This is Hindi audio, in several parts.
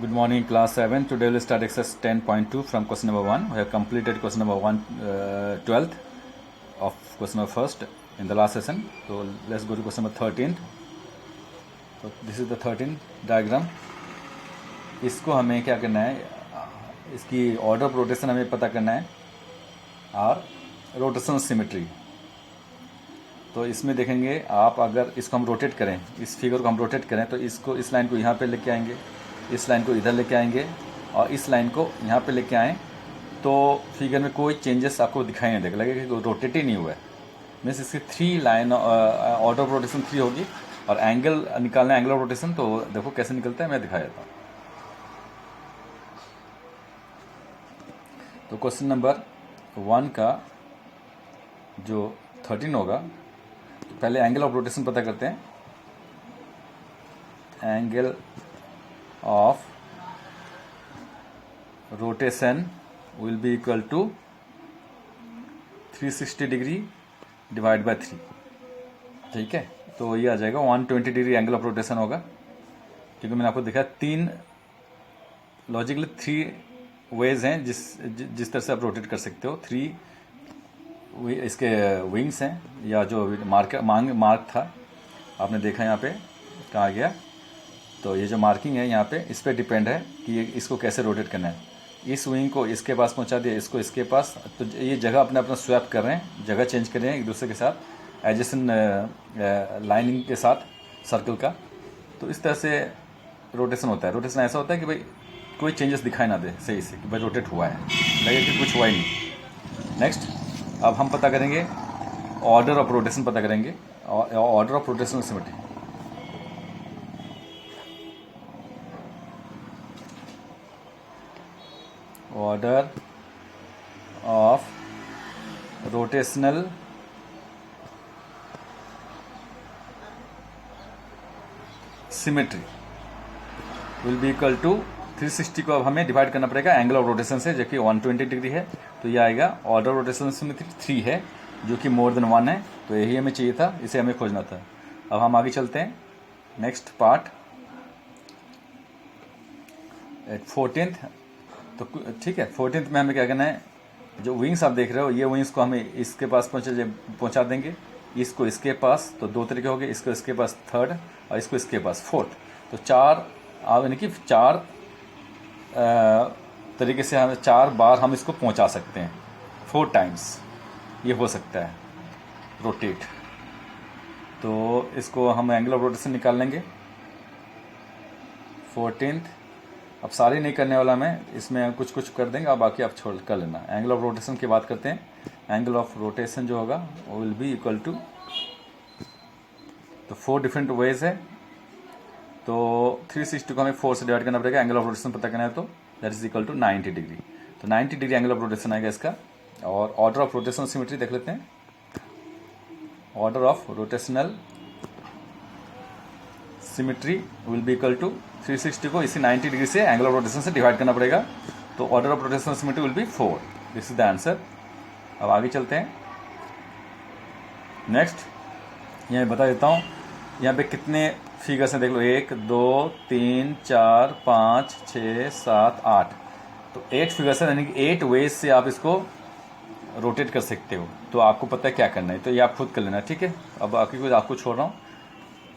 Good morning, class 7. Today we'll start exercise 10.2 from question number 1. We have completed question number 12th of question number first in the last session. So let's go to question number 13. So this is the 13th diagram. इसको हमें क्या करना है, इसकी ऑर्डर ऑफ रोटेशन हमें पता करना है और रोटेशनल सिमेट्री. तो इसमें देखेंगे आप, अगर इसको हम रोटेट करें, इस फिगर को हम रोटेट करें तो इसको, इस लाइन को यहाँ पे लेके आएंगे, इस लाइन को इधर लेके आएंगे और इस लाइन को यहाँ पे लेके आएँ तो फिगर में कोई चेंजेस आपको दिखाई नहीं देगा, लगेगा कि रोटेट ही नहीं हुआ है. मीन्स इसकी 3 लाइन ऑर्डर ऑफ रोटेशन 3 होगी. और एंगल निकालना है, एंगल ऑफ रोटेशन. तो देखो कैसे निकलता है, मैं दिखा देता हूँ. तो क्वेश्चन नंबर 1 का जो 13 होगा, तो पहले एंगल ऑफ रोटेशन पता करते हैं. Angle of rotation will be equal to 360 degree divide by 3. ठीक है, तो ये आ जाएगा 120 डिग्री एंगल ऑफ रोटेशन होगा. क्योंकि मैंने आपको दिखाया 3 लॉजिकली 3 वेज हैं जिस तरह से आप रोटेट कर सकते हो. 3 इसके विंग्स हैं, या जो मार्क था आपने देखा यहाँ पे कहाँ गया. तो ये जो मार्किंग है यहाँ पे, इस पर डिपेंड है कि ये इसको कैसे रोटेट करना है. इस विंग को इसके पास पहुँचा दिया, इसको इसके पास. तो ये जगह अपना अपना स्वैप कर रहे हैं, जगह चेंज कर रहे हैं एक दूसरे के साथ एडजेसेंट लाइनिंग के साथ सर्कल का. तो इस तरह से रोटेशन होता है. रोटेशन ऐसा होता है कि भाई कोई चेंजेस दिखाई ना दे सही से, कि भाई रोटेट हुआ है, लगे कि कुछ हुआ ही नहीं. नेक्स्ट, अब हम पता करेंगे ऑर्डर ऑफ रोटेशन पता करेंगे. Order of rotational symmetry. Order of rotational symmetry will be equal to 360 को अब हमें डिवाइड करना पड़ेगा एंगल ऑफ रोटेशन से, जो कि 120 डिग्री है. तो ये आएगा ऑर्डर ऑफ रोटेशनल सिमेट्री 3 है, जो कि मोर देन 1 है. तो यही हमें चाहिए था, इसे हमें खोजना था. अब हम आगे चलते हैं. Next part 14th. तो ठीक है, 14th में हमें क्या करना है, जो विंग्स आप देख रहे हो, ये विंग्स को हमें इसके पास पहुंचा देंगे, इसको इसके पास. तो 2 तरीके हो गए, इसको इसके पास 3rd और इसको इसके पास 4th. तो 4 यानी कि 4 तरीके से हम 4 बार हम इसको पहुंचा सकते हैं. 4 टाइम्स ये हो सकता है रोटेट. तो इसको हम एंगल ऑफ रोटेशन निकाल लेंगे 14th. अब सारी नहीं करने वाला मैं, इसमें कुछ कुछ कर देंगे, अब बाकी आप छोड़ कर लेना. एंगल ऑफ रोटेशन की बात करते हैं. एंगल ऑफ रोटेशन जो होगा वो विल बी इक्वल टू, तो 4 डिफरेंट वेज है. तो 360 को हमें 4 से डिवाइड करना पड़ेगा. एंगल ऑफ रोटेशन पता करना है तो that is equal to 90 degree. तो 90 डिग्री एंगल ऑफ रोटेशन आएगा इसका. और ऑर्डर ऑफ रोटेशनल सिमेट्री देख लेते हैं. Order of rotational symmetry will be equal to 360 को इसी 90 डिग्री से एंगल ऑफ रोटेशन से डिवाइड करना पड़ेगा. तो order of rotational symmetry will be 4. This is the answer. अब आगे चलते हैं. नेक्स्ट, यहाँ बता देता हूँ, यहाँ पे कितने फिगर्स हैं देख लो. 1 2 3 4 5 6 7 8. तो 8 फिगर्स हैं, यानी कि 8 वेज से आप इसको रोटेट कर सकते हो. तो आपको पता है क्या करना है, तो ये आप खुद कर लेना. ठीक है, अब बाकी कुछ आपको छोड़ रहा हूँ.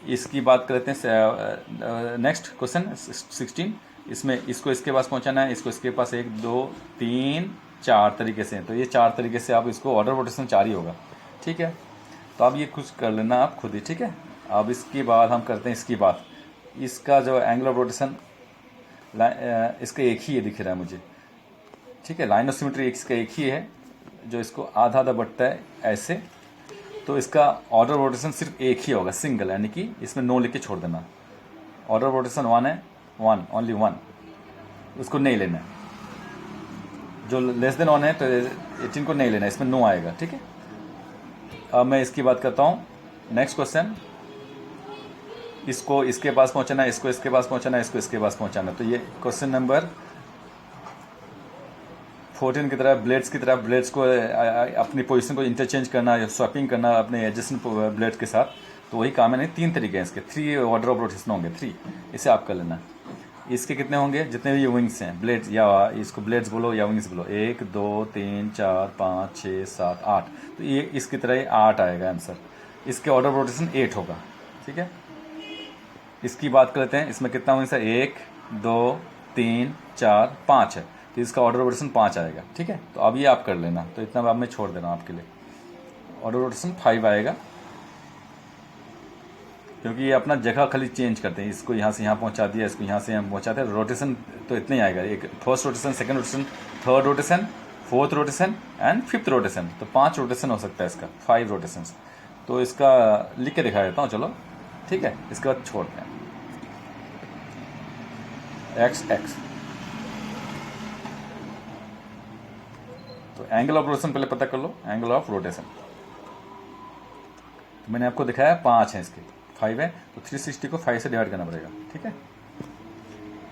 इसकी बात करते हैं. Next question 16. इसमें इसको इसके पास पहुंचाना है, इसको इसके पास 1 2 3 4 तरीके से. तो ये 4 तरीके से आप इसको ऑर्डर रोटेशन 4 ही होगा. ठीक है, तो अब ये कुछ कर लेना आप खुद ही. ठीक है, अब इसके बाद हम करते हैं इसकी बात. इसका जो एंगल ऑफ रोटेशन इसका एक ही ये दिख रहा है मुझे. ठीक है, लाइन ऑफ सिमेट्री इसका एक ही है, जो इसको आधा आधा बढ़ता है ऐसे. तो इसका ऑर्डर रोटेशन सिर्फ एक ही होगा, सिंगल, यानी कि इसमें नो लिख के छोड़ देना. ऑर्डर रोटेशन 1 है, 1 ओनली 1, उसको नहीं लेना है. जो लेस देन 1 है तो 18 को नहीं लेना, इसमें नो आएगा. ठीक है, अब मैं इसकी बात करता हूँ. नेक्स्ट क्वेश्चन, इसको इसके पास पहुंचाना है, इसको इसके पास पहुंचाना है, इसको इसके पास पहुंचाना. तो ये क्वेश्चन नंबर 14 की तरह ब्लेड्स की तरह ब्लेड्स को अपनी पोजीशन को इंटरचेंज करना या स्वैपिंग करना अपने एडजेसेंट ब्लेड के साथ. तो वही काम है. नहीं, 3 तरीके हैं इसके. 3 ऑर्डर ऑफ रोटेशन होंगे, 3. इसे आप कर लेना. इसके कितने होंगे, जितने भी ये विंग्स हैं, ब्लेड्स या इसको ब्लेड्स बोलो या विंग्स बोलो, 1 2 3 4 5 6 7 8, तो ये इसकी तरह ही 8 आएगा आंसर। इसके ऑर्डर ऑफ रोटेशन 8 होगा। ठीक है, इसकी बात कर लेते हैं, इसमें कितना विंग्स है, 1 2 3 4 5 है, तो इसका ऑर्डर ऑफ रोटेशन 5 आएगा। ठीक है, तो अब ये आप कर लेना, तो इतना अब मैं छोड़ दे रहा हूँ आपके लिए। ऑर्डर ऑफ रोटेशन 5 आएगा, क्योंकि ये अपना जगह खाली चेंज करते हैं, इसको यहाँ से यहाँ पहुँचा दिया, इसको यहाँ से यहाँ पहुँचाते हैं। रोटेशन तो इतना ही आएगा, एक first rotation, second rotation, third rotation, fourth rotation and fifth rotation, तो 5 रोटेशन हो सकता है इसका, 5 रोटेशंस। तो इसका लिख के दिखा देता हूँ, चलो ठीक है, इसके बाद छोड़ते हैं एक्स एक्स। तो एंगल ऑफ रोटेशन पहले पता कर लो, एंगल ऑफ रोटेशन तो मैंने आपको दिखाया 5 है, इसके 5 है, तो 360 को 5 से डिवाइड करना पड़ेगा। ठीक है,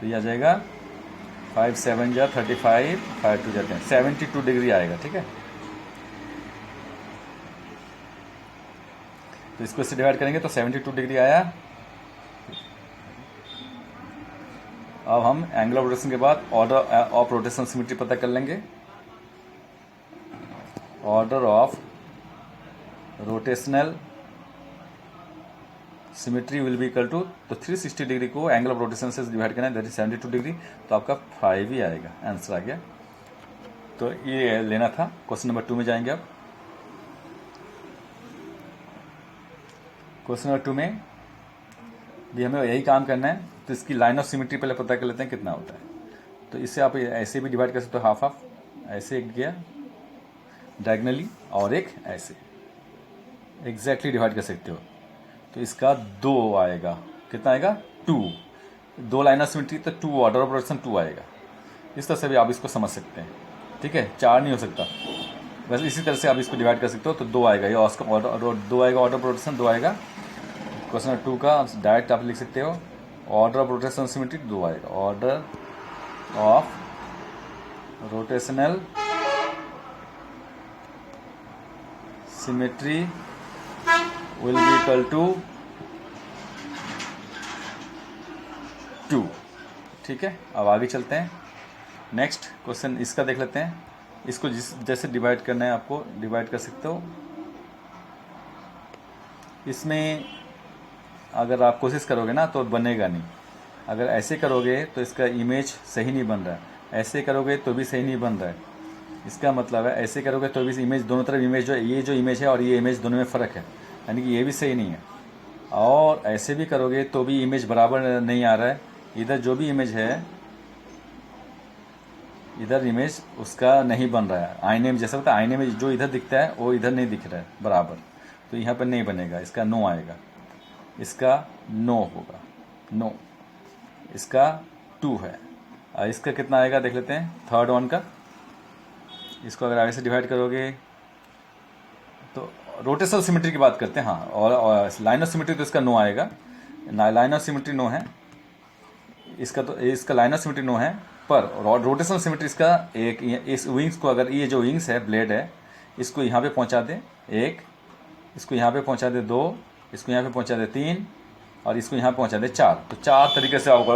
तो ये आ जाएगा 5 7 जा 35, 5 2 जाते हैं 72 डिग्री आएगा। ठीक है, तो इसको इससे डिवाइड करेंगे तो 72 डिग्री आया। अब हम एंगल ऑफ रोटेशन के बाद ऑर्डर ऑफ रोटेशन सिमेट्री पता कर लेंगे। Order of rotational symmetry will be equal to, तो 360 डिग्री को एंगल ऑफ रोटेशन से डिवाइड करना है, दैट इज 72 डिग्री, तो आपका 5 ही आएगा, आंसर आ गया। तो ये लेना था। क्वेश्चन नंबर 2 में जाएंगे अब। क्वेश्चन नंबर 2 में भी हमें यही काम करना है, तो इसकी लाइन ऑफ सिमेट्री पहले पता कर लेते हैं कितना होता है। तो इससे आप ऐसे भी डिवाइड कर सकते हो, हाफ हाफ, ऐसे एक गया डायगनली और एक ऐसे एग्जैक्टली डिवाइड कर सकते हो। तो इसका 2 आएगा, कितना आएगा 2, 2 लाइन ऑफ सिमेट्री, तो 2 ऑर्डर ऑफ रोटेशन 2 आएगा। इस तरह से भी आप इसको समझ सकते हैं। ठीक है, 4 नहीं हो सकता, बस इसी तरह से आप इसको डिवाइड कर सकते हो, तो 2 आएगा, ये उसका ऑर्डर 2 आएगा, ऑर्डर ऑफ रोटेशन 2 आएगा। क्वेश्चन नंबर 2 का डायरेक्ट आप लिख सकते हो, ऑर्डर ऑफ रोटेशन सिमेट्री 2 आएगा, order of rotational symmetry will be equal to 2। ठीक है, अब आगे चलते हैं। नेक्स्ट क्वेश्चन इसका देख लेते हैं। इसको जैसे डिवाइड करना है आपको डिवाइड कर सकते हो। इसमें अगर आप कोशिश करोगे ना तो बनेगा नहीं, अगर ऐसे करोगे तो इसका इमेज सही नहीं बन रहा है, ऐसे करोगे तो भी सही नहीं बन रहा है। इसका मतलब है ऐसे करोगे तो भी इमेज, दोनों तरफ इमेज जो ये जो इमेज है और ये इमेज दोनों में फ़र्क है, यानी कि ये भी सही नहीं है। और ऐसे भी करोगे तो भी इमेज बराबर नहीं आ रहा है, इधर जो भी इमेज है इधर इमेज उसका नहीं बन रहा है। आईने में जैसा होता है, आईने में जो इधर दिखता है वो इधर नहीं दिख रहा है बराबर, तो यहाँ पर नहीं बनेगा, इसका नो आएगा, इसका नो होगा, नो। इसका 2 है, और इसका कितना आएगा देख लेते हैं, थर्ड वन का। इसको अगर आगे से डिवाइड करोगे तो रोटेशनल सिमेट्री की बात करते हैं। हाँ, और लाइन ऑफ सिमेट्री तो इसका नो आएगा, लाइन ऑफ सिमेट्री नो है इसका, तो इसका लाइन ऑफ सिमेट्री नो है, पर रोटेशनल सिमेट्री इसका एक, इस विंग्स को अगर ये जो विंग्स है ब्लेड है इसको यहाँ पे पहुँचा दे 1, इसको यहाँ पे पहुँचा दे 2, इसको यहाँ पे पहुँचा दे 3 और इसको यहाँ पहुँचा दे 4, तो 4 तरीके से आप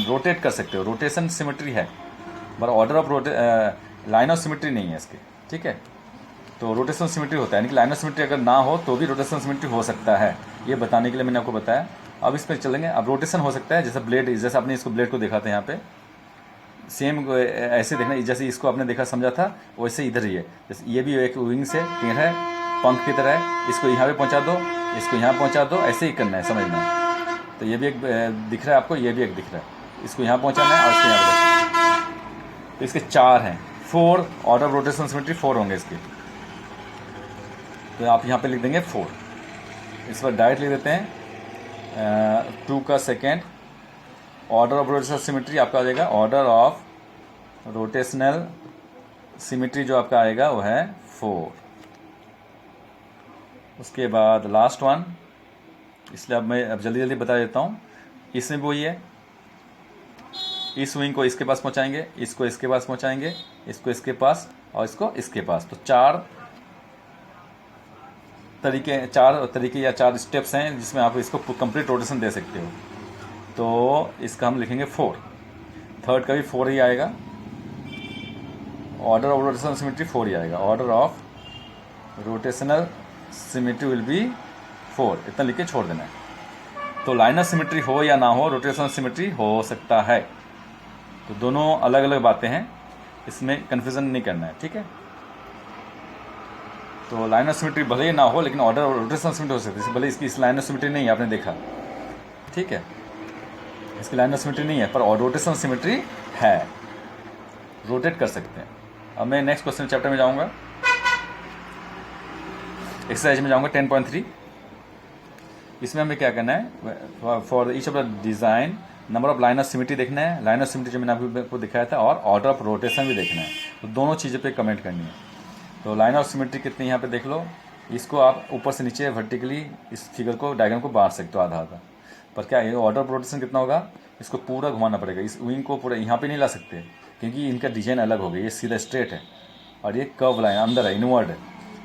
रोटेट कर सकते हो। रोटेशन सिमेट्री है, पर order of line of symmetry नहीं है इसके। ठीक है, तो रोटेशनल सिमेट्री होता है, यानी कि लाइन ऑफ सिमेट्री अगर ना हो तो भी रोटेशनल सिमेट्री हो सकता है, ये बताने के लिए मैंने आपको बताया। अब इस पर चलेंगे। अब रोटेशन हो सकता है, जैसे ब्लेड, जैसे आपने इसको ब्लेड को देखा था यहाँ पे, सेम ऐसे देखना, जैसे इसको आपने देखा समझा था वैसे इधर ही है। जैसे ये भी एक विंग से टेढ़ है, पंख की तरह है, इसको यहाँ पे पहुँचा दो, इसको यहाँ पहुँचा दो, ऐसे ही करना है, समझना है। तो ये भी एक दिख रहा है आपको, ये भी एक दिख रहा है, इसको यहाँ पहुँचाना है और इसको यहाँ पर। तो इसके 4 हैं, 4 ऑर्डर ऑफ रोटेशन सिमेट्री 4 होंगे इसके, तो आप यहाँ पे लिख देंगे 4। इस पर डायरेक्ट लिख देते हैं 2 का second, order of rotational symmetry आपका आ जाएगा, ऑर्डर ऑफ रोटेशनल सिमेट्री जो आपका आएगा वो है 4। उसके बाद लास्ट वन, इसलिए अब मैं जल्दी जल्दी बता देता हूँ। इसमें भी वही है, इस विंग को इसके पास पहुँचाएंगे, इसको इसके पास पहुँचाएंगे, इसको इसके पास और इसको इसके पास, तो 4 तरीके या 4 स्टेप्स हैं जिसमें आप इसको कंप्लीट रोटेशन दे सकते हो। तो इसका हम लिखेंगे 4। थर्ड का भी 4 ही आएगा, ऑर्डर ऑफ रोटेशनल सिमेट्री 4 ही आएगा, order of rotational symmetry will be 4, इतना लिख के छोड़ देना है। तो लाइनर सिमेट्री हो या ना हो, रोटेशनल सिमेट्री हो सकता है। तो दोनों अलग अलग बातें हैं, इसमें कन्फ्यूज़न नहीं करना है, ठीक है। तो लाइनर सिमेट्री भले ही ना हो लेकिन ऑर्डर और रोटेशनल सिमेट्री हो सकती है। भले इसकी इस लाइनर सिमेट्री नहीं है, आपने देखा, ठीक है, इसकी लाइनर सिमेट्री नहीं है पर रोटेशनल सिमेट्री है, रोटेट कर सकते हैं। अब मैं नेक्स्ट क्वेश्चन चैप्टर में जाऊंगा, एक्सरसाइज में जाऊंगा 10.3। इसमें हमें क्या करना है, for each of the design number of line of symmetry देखना है, लाइन ऑफ सिमेट्री जो मैंने आपको दिखाया था, और ऑर्डर ऑफ रोटेशन भी देखना है। तो दोनों चीज़ों पे कमेंट करनी है। तो लाइन ऑफ सिमेट्री कितनी यहाँ पे देख लो, इसको आप ऊपर से नीचे वर्टिकली इस फिगर को, डायग्राम को बांट सकते हो आधा आधा। पर क्या ये ऑर्डर ऑफ रोटेशन कितना होगा, इसको पूरा घुमाना पड़ेगा, इस विंग को पूरा यहाँ पे नहीं ला सकते क्योंकि इनका डिजाइन अलग हो गया। ये सीधा स्ट्रेट है और ये कर्व लाइन अंदर है, इनवर्ड है।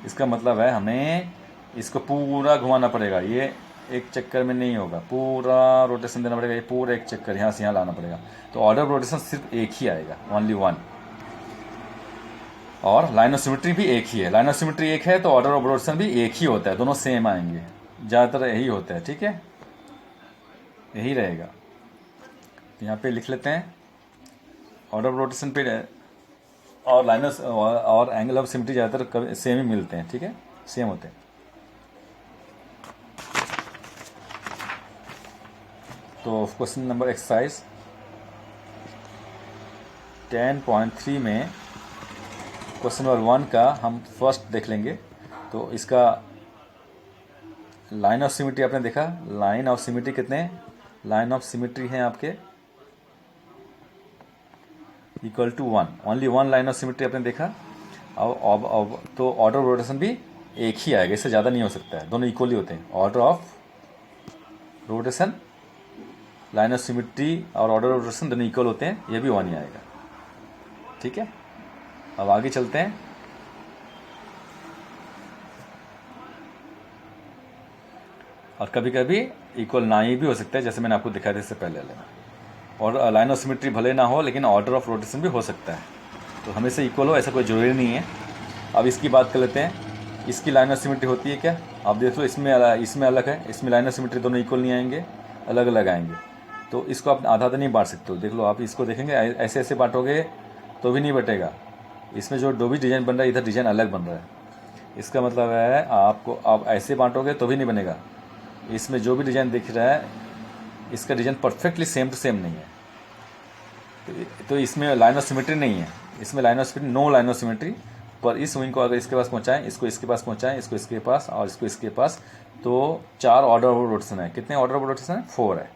इसका मतलब है हमें इसको पूरा घुमाना पड़ेगा, ये एक चक्कर में नहीं होगा, पूरा रोटेशन देना पड़ेगा, ये पूरा एक चक्कर यहाँ से यहाँ लाना पड़ेगा। तो ऑर्डर ऑफ रोटेशन सिर्फ एक ही आएगा, ओनली वन। और लाइन ऑफ सिमेट्री भी एक ही है, लाइन ऑफ सिमेट्री एक है तो ऑर्डर ऑफ रोटेशन भी एक ही होता है, दोनों सेम आएंगे, ज़्यादातर यही होता है, ठीक है, यही रहेगा। यहाँ पे लिख लेते हैं ऑर्डर ऑफ रोटेशन पे और लाइन और एंगल ऑफ सिमेट्री ज़्यादातर सेम ही मिलते हैं, ठीक है, सेम होते हैं। तो क्वेश्चन नंबर एक्सरसाइज 10.3 में क्वेश्चन नंबर 1 का हम फर्स्ट देख लेंगे। तो इसका लाइन ऑफ सिमेट्री आपने देखा, लाइन ऑफ सिमेट्री कितने, लाइन ऑफ सिमेट्री हैं आपके equal to 1, only 1 line of symmetry आपने देखा। अब तो ऑर्डर ऑफ रोटेशन भी एक ही आएगा, इससे ज़्यादा नहीं हो सकता है, दोनों इक्वली होते हैं। Order of rotation, line of symmetry और ऑर्डर ऑफ रोटेशन दोनों इक्वल होते हैं, ये भी 1 ही आएगा, ठीक है। अब आगे चलते हैं। और कभी कभी इक्वल ना ही भी हो सकता है, जैसे मैंने आपको दिखाया था इससे पहले वाले। और लाइन ऑफ सिमेट्री भले ना हो लेकिन ऑर्डर ऑफ रोटेशन भी हो सकता है, तो हमेशा इक्वल हो ऐसा कोई ज़रूरी नहीं है। अब इसकी बात कर लेते हैं, इसकी लाइन ऑफ सिमेट्री होती है क्या, आप देख लो, इसमें अलग है, इसमें लाइन ऑफ सिमेट्री दोनों इक्वल नहीं आएंगे, अलग अलग आएंगे। तो इसको आप आधा आधा नहीं बांट सकते हो, देख लो, आप इसको देखेंगे ऐसे ऐसे बांटोगे तो भी नहीं बटेगा। इसमें जो भी डिज़ाइन बन रहा है, इधर डिज़ाइन अलग बन रहा है, इसका मतलब है आपको आप ऐसे बांटोगे तो भी नहीं बनेगा। इसमें जो भी डिज़ाइन दिख रहा है, इसका design perfectly same to same नहीं है, तो इसमें लाइन ऑफ सिमेट्री नहीं है, इसमें line of symmetry, no line of symmetry. पर इस विंग को अगर इसके पास पहुंचाएं, इसको इसके पास पहुंचाएं, इसको इसके पास और इसको इसके पास, तो 4 ऑर्डर ऑफ रोटेशन है। कितने ऑर्डर ऑफ रोटेशन है, 4 है,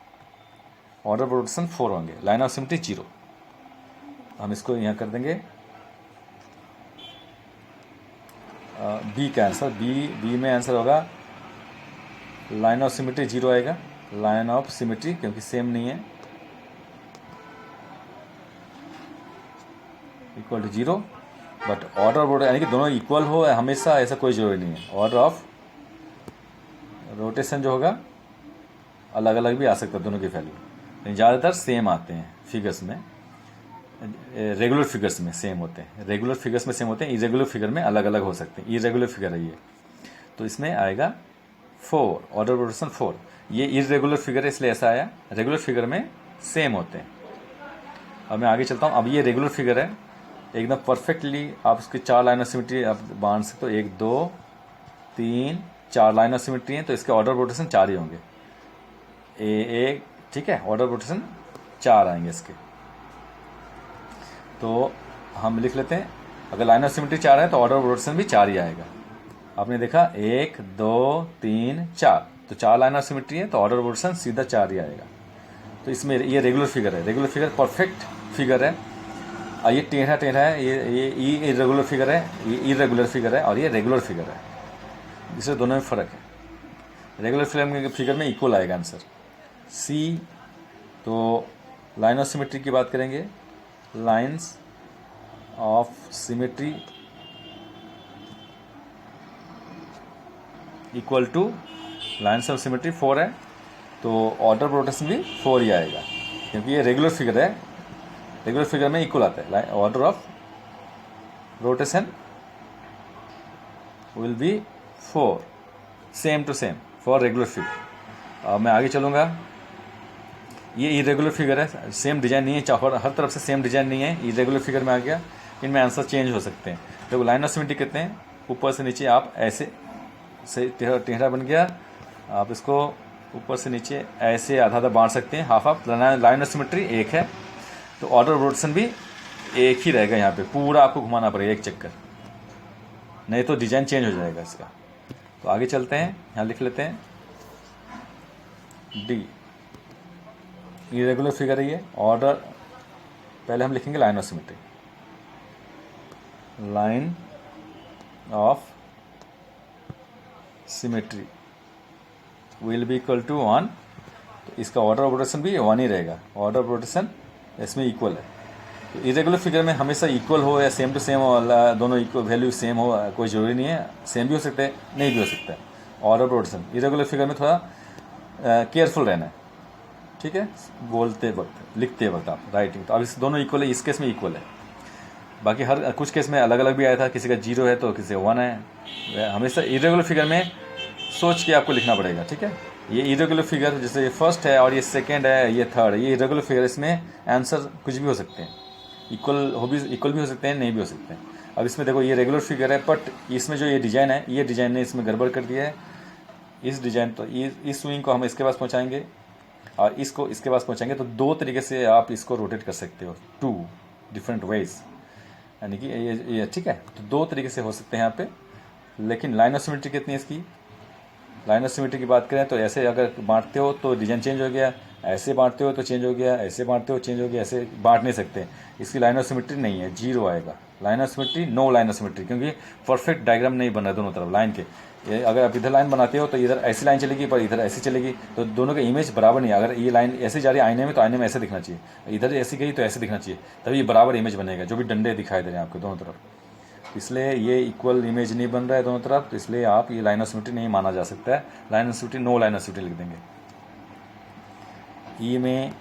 ऑर्डर ऑफ रोटेशन 4 होंगे, लाइन ऑफ सिमेट्री 0। हम इसको यहाँ कर देंगे बी का आंसर, बी में आंसर होगा लाइन ऑफ सिमेट्री 0 आएगा, लाइन ऑफ सिमेट्री क्योंकि सेम नहीं है, equal to 0। But order of rotation यानी कि दोनों इक्वल हो हमेशा, ऐसा कोई जरूरी नहीं है। ऑर्डर ऑफ रोटेशन जो होगा अलग अलग भी आ सकता है दोनों की वैल्यू, लेकिन ज़्यादातर सेम आते हैं फिगर्स में, रेगुलर फिगर्स में सेम होते हैं, रेगुलर फिगर्स में सेम होते हैं, इरेगुलर फिगर में अलग अलग हो सकते हैं। इरेगुलर फिगर है ये, तो इसमें आएगा 4, ऑर्डर ऑफ रोटेशन 4। ये इरेगुलर फिगर है इसलिए ऐसा आया, रेगुलर फिगर में सेम होते हैं। अब मैं आगे चलता हूँ। अब ये रेगुलर फिगर है, एकदम परफेक्टली आप इसकी 4 लाइन ऑफ सिमेट्री आप बांध सकते हो, 1 2 3 4 लाइन ऑफ सिमेट्री हैं, तो इसके ऑर्डर ऑफ रोटेशन 4 ही होंगे, एक, ठीक है, ऑर्डर ऑफ रोटेशन 4 आएंगे इसके। तो हम लिख लेते हैं, अगर लाइन ऑफ सिमेट्री 4 है तो ऑर्डर ऑफ रोटेशन भी 4 ही आएगा। आपने देखा 1 2 3 4, तो 4 लाइन ऑफ सिमेट्री है तो ऑर्डर ऑफ रोटेशन सीधा 4 ही आएगा। तो इसमें ये रेगुलर फिगर है, रेगुलर फिगर परफेक्ट फिगर है। और ये टेढ़ा टेढ़ा है, ये इरेगुलर फिगर है, ये इरेगुलर फिगर है, और ये रेगुलर फिगर है, इससे दोनों में फ़र्क है। रेगुलर फिगर में इक्वल आएगा आंसर सी। तो लाइन ऑफ सिमेट्री की बात करेंगे, lines of symmetry equal two lines of symmetry 4 है, तो ऑर्डर ऑफ रोटेशन भी 4 ही आएगा, क्योंकि ये रेगुलर फिगर है। रेगुलर फिगर में इक्वल आता है, order of rotation will be 4, same to same for regular figure. अब मैं आगे चलूँगा। ये इरेगुलर फिगर है, सेम डिजाइन नहीं है, हर तरफ से सेम डिजाइन नहीं है, इरेगुलर फिगर में आ गया। इनमें आंसर चेंज हो सकते हैं। देखो लाइन ऑफ सिमेट्री कितने हैं, ऊपर से नीचे आप ऐसे से टेढ़ा बन गया, आप इसको ऊपर से नीचे ऐसे आधा आधा बांट सकते हैं, half half. Line of symmetry एक है, तो ऑर्डर ऑफ रोटेशन भी एक ही रहेगा। यहाँ पे पूरा आपको घुमाना पड़ेगा एक चक्कर, नहीं तो डिजाइन चेंज हो जाएगा इसका। तो आगे चलते हैं, यहाँ लिख लेते हैं डी, इरेगुलर फिगर है ये। ऑर्डर पहले हम लिखेंगे line of symmetry, line of symmetry will be equal to 1। तो इसका ऑर्डर ऑफ रोटेशन भी 1 ही रहेगा, ऑर्डर ऑफ रोटेशन इसमें इक्वल है। तो इरेगुलर फिगर में हमेशा इक्वल हो या सेम टू सेम हो, दोनों इक्वल वैल्यू सेम हो, कोई ज़रूरी नहीं है। सेम भी हो सकता है, नहीं भी हो सकता है। Order of rotation irregular figure में थोड़ा केयरफुल रहना है, ठीक है, बोलते वक्त लिखते वक्त आप राइटिंग। तो अब इस दोनों इक्वल है, इस केस में इक्वल है। बाकी हर कुछ केस में अलग अलग भी आया था, किसी का 0 है तो किसी का 1 है। हमेशा इरेगुलर फिगर में सोच के आपको लिखना पड़ेगा, ठीक है। ये इरेगुलर फिगर जैसे ये फर्स्ट है और ये सेकेंड है, ये थर्ड है, ये इरेगुलर फिगर, इसमें आंसर कुछ भी हो सकते हैं, इक्वल भी हो सकते हैं, नहीं भी हो सकते हैं। अब इसमें देखो ये रेगुलर फिगर है, बट इसमें जो ये डिज़ाइन है, ये डिज़ाइन ने इसमें गड़बड़ कर दिया है। इस डिज़ाइन तो इस स्विंग को हम इसके पास पहुँचाएंगे और इसको इसके पास पहुँचाएंगे, तो दो तरीके से आप इसको रोटेट कर सकते हो, 2 डिफरेंट वेज, यानी कि ये ठीक है। तो 2 तरीके से हो सकते हैं यहाँ पे। लेकिन लाइन ऑफ सिमेट्री कितनी है इसकी, लाइन ऑफ सिमेट्री की बात करें तो ऐसे अगर बांटते हो तो डिजाइन चेंज हो गया, ऐसे बांटते हो तो चेंज हो गया, ऐसे बांटते हो चेंज हो गया, ऐसे बांट नहीं सकते। इसकी लाइन ऑफ सिमेट्री नहीं है, 0 आएगा। Line of symmetry, no line of symmetry, क्योंकि परफेक्ट डायग्राम नहीं बन रहा है दोनों तरफ लाइन के। ये अगर आप इधर लाइन बनाते हो तो इधर ऐसी लाइन चलेगी, पर इधर ऐसी चलेगी, तो दोनों का इमेज बराबर नहीं है। अगर ये लाइन ऐसे जा रही है आईने में, तो आईने में ऐसे दिखना चाहिए, इधर ऐसी गई तो ऐसे दिखना चाहिए, तभी ये बराबर इमेज बनेगा, जो भी डंडे दिखाई दे रहे हैं आपको दोनों तरफ। इसलिए ये इक्वल इमेज नहीं बन रहा है दोनों तरफ, तो इसलिए आप ये लाइन ऑफ सिमेट्री नहीं माना जा सकता है। Line of symmetry, no line of symmetry लिख देंगे। ई में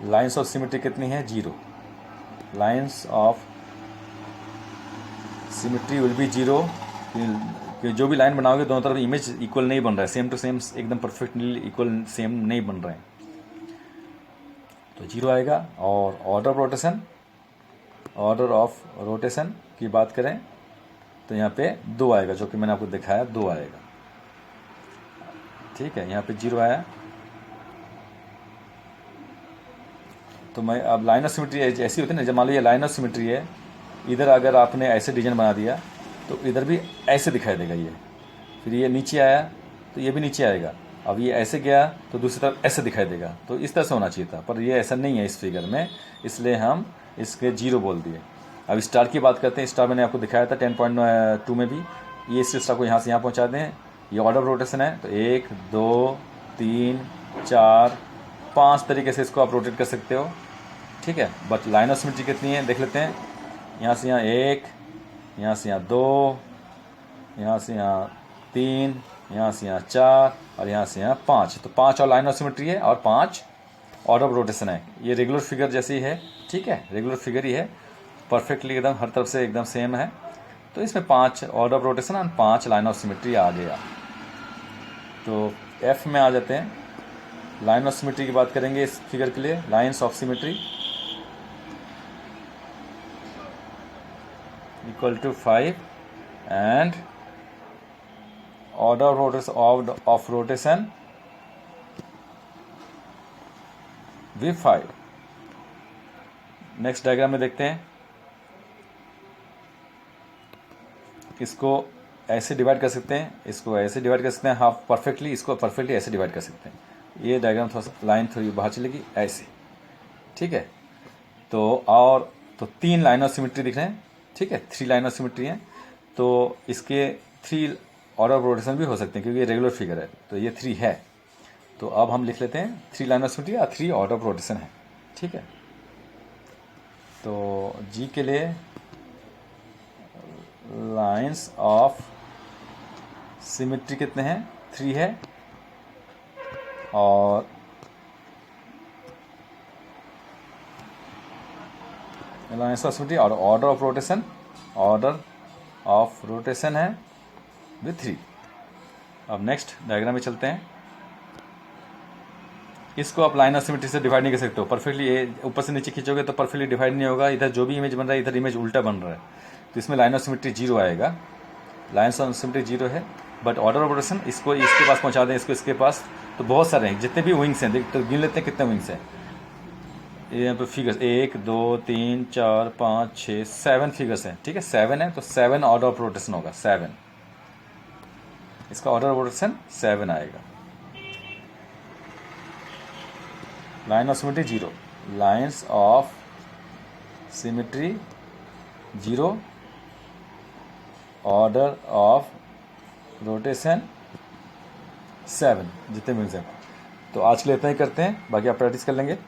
लाइन्स ऑफ सिमेट्री कितनी है, 0। Lines of symmetry will B 0, कि जो भी लाइन बनाओगे दोनों तरफ इमेज इक्वल नहीं बन रहा है, सेम टू सेम एकदम परफेक्टली इक्वल सेम नहीं बन रहे हैं, तो 0 आएगा। और order of rotation, order of rotation की बात करें तो यहाँ पे 2 आएगा, जो कि मैंने आपको दिखाया 2 आएगा, ठीक है। यहाँ पे 0 आया। तो मैं अब लाइन ऑफ सिमेट्री ऐसी होती है ना, जब मान लो ये लाइन ऑफ सिमेट्री है, इधर अगर आपने ऐसे डिजाइन बना दिया तो इधर भी ऐसे दिखाई देगा ये, फिर ये नीचे आया तो ये भी नीचे आएगा, अब ये ऐसे गया तो दूसरी तरफ ऐसे दिखाई देगा। तो इस तरह से होना चाहिए था, पर ये ऐसा नहीं है इस फिगर में, इसलिए हम इसके 0 बोल दिए। अब स्टार की बात करते हैं। स्टार मैंने आपको दिखाया था 10.2 में भी, ये इस स्टार को यहाँ से यहाँ पहुँचा दें। ये ऑर्डर ऑफ रोटेशन है, तो 1 2 3 4 5 तरीके से इसको आप रोटेट कर सकते हो, ठीक है। बट लाइन ऑफ सिमेट्री कितनी है देख लेते हैं। यहाँ से यहाँ 1, यहाँ से यहाँ 2, यहाँ से यहाँ 3, यहाँ से यहाँ 4 और यहाँ से यहाँ 5। तो 5 और लाइन ऑफ सिमेट्री है और 5 ऑर्डर ऑफ रोटेशन है। ये रेगुलर फिगर जैसी है, ठीक है, रेगुलर फिगर ही है, परफेक्टली एकदम हर तरफ से एकदम सेम है। तो इसमें 5 ऑर्डर ऑफ रोटेशन और 5 लाइन ऑफ सिमेट्री आ गया। तो एफ में आ जाते हैं। लाइन ऑफ सिमेट्री की बात करेंगे इस फिगर के लिए। Lines of symmetry equal to 5 and order of rotation भी 5। नेक्स्ट डायग्राम में देखते हैं। इसको ऐसे डिवाइड कर सकते हैं, इसको ऐसे डिवाइड कर सकते हैं हाफ परफेक्टली, इसको परफेक्टली ऐसे डिवाइड कर सकते हैं। ये डायग्राम थोड़ा सा लाइन थोड़ी बाहर चलेगी ऐसे, ठीक है। तो और तो 3 लाइन ऑफ सिमेट्री दिख रहे हैं, ठीक है, 3 लाइन ऑफ सिमेट्री हैं। तो इसके 3 ऑर्डर ऑफ रोटेशन भी हो सकते हैं, क्योंकि ये रेगुलर फिगर है, तो ये 3 है। तो अब हम लिख लेते हैं 3 लाइन ऑफ सिमेट्री या 3 ऑर्डर ऑफ रोटेशन है, ठीक है। तो जी के लिए लाइन्स ऑफ सिमेट्री कितने हैं, 3 है। और लाइन्स ऑफ सिमेट्री और ऑर्डर ऑफ रोटेशन है विथ 3। अब नेक्स्ट डायग्राम में चलते हैं। इसको आप लाइन ऑफ सिमेट्री से डिवाइड नहीं कर सकते हो परफेक्टली। ये ऊपर से नीचे खींचोगे तो परफेक्टली डिवाइड नहीं होगा। इधर जो भी इमेज बन रहा है इधर इमेज उल्टा बन रहा है, तो इसमें लाइन ऑफ सिमेट्री 0 आएगा। लाइन ऑफ सिमेट्री 0 है, बट ऑर्डर ऑफ रोटेशन इसको इसके पास पहुंचा दें, इसको इसके पास, तो बहुत सारे हैं। जितने भी विंग्स हैं तो गिन लेते हैं कितने विंग्स हैं। यहाँ पे फिगर्स 1 2 3 4 5 6 7 फिगर्स हैं, ठीक है 7 है, तो 7 ऑर्डर ऑफ रोटेशन होगा 7। इसका ऑर्डर ऑफ रोटेशन 7 आएगा। Line of symmetry 0, lines of symmetry 0, order of rotation 7, जितने मिल जाए। तो आज के लिए इतना ही करते हैं, बाकी आप प्रैक्टिस कर लेंगे।